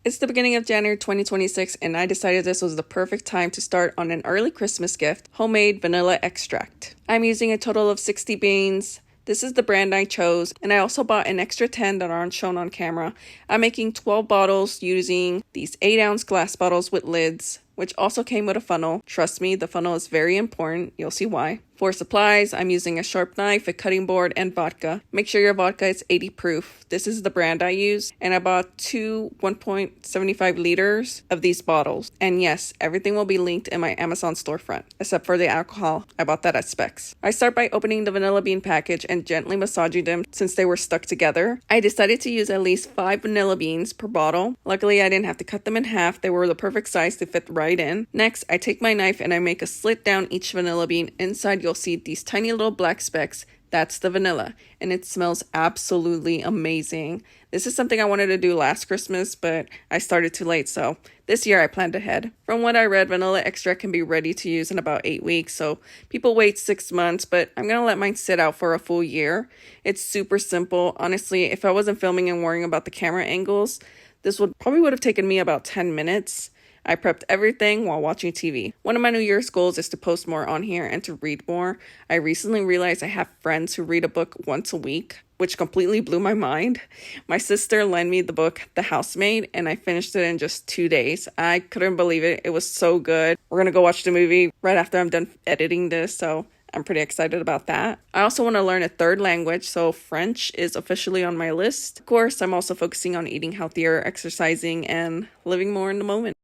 It's the beginning of January 2026, and I decided this was the perfect time to start on an early Christmas gift, homemade vanilla extract. I'm using a total of 60 beans. This is the brand I chose, and I also bought an extra 10 that aren't shown on camera. I'm making 12 bottles using these 8-ounce glass bottles with lids, which also came with a funnel. Trust me, the funnel is very important. You'll see why. For supplies, I'm using a sharp knife, a cutting board, and vodka. Make sure your vodka is 80 proof. This is the brand I use, and I bought two 1.75 liters of these bottles. And yes, everything will be linked in my Amazon storefront, except for the alcohol. I bought that at Specs. I start by opening the vanilla bean package and gently massaging them since they were stuck together. I decided to use at least 5 vanilla beans per bottle. Luckily, I didn't have to cut them in half. They were the perfect size to fit right in. Next, I take my knife and I make a slit down each vanilla bean. Inside, you'll see these tiny little black specks. That's the vanilla, and it smells absolutely amazing. This is something I wanted to do last Christmas, but I started too late, so this year I planned ahead. From what I read, vanilla extract can be ready to use in about 8 weeks, so people wait 6 months, but I'm gonna let mine sit out for a full year. It's super simple. Honestly, if I wasn't filming and worrying about the camera angles, this would have taken me about 10 minutes. I prepped everything while watching TV. One of my New Year's goals is to post more on here and to read more. I recently realized I have friends who read a book once a week, which completely blew my mind. My sister lent me the book, The Housemaid, and I finished it in just 2 days. I couldn't believe it. It was so good. We're gonna go watch the movie right after I'm done editing this, so I'm pretty excited about that. I also want to learn a third language, so French is officially on my list. Of course, I'm also focusing on eating healthier, exercising, and living more in the moment.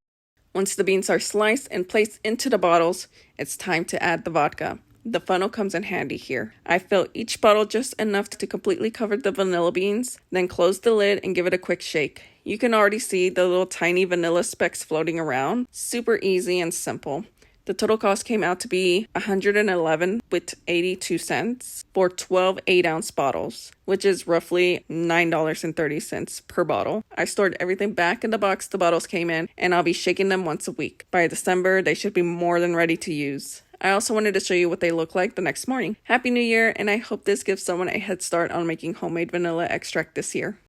Once the beans are sliced and placed into the bottles, it's time to add the vodka. The funnel comes in handy here. I fill each bottle just enough to completely cover the vanilla beans, then close the lid and give it a quick shake. You can already see the little tiny vanilla specks floating around. Super easy and simple. The total cost came out to be $111 with 82 cents for 12 8-ounce bottles, which is roughly $9.30 per bottle. I stored everything back in the box the bottles came in, and I'll be shaking them once a week. By December, they should be more than ready to use. I also wanted to show you what they look like the next morning. Happy New Year, and I hope this gives someone a head start on making homemade vanilla extract this year.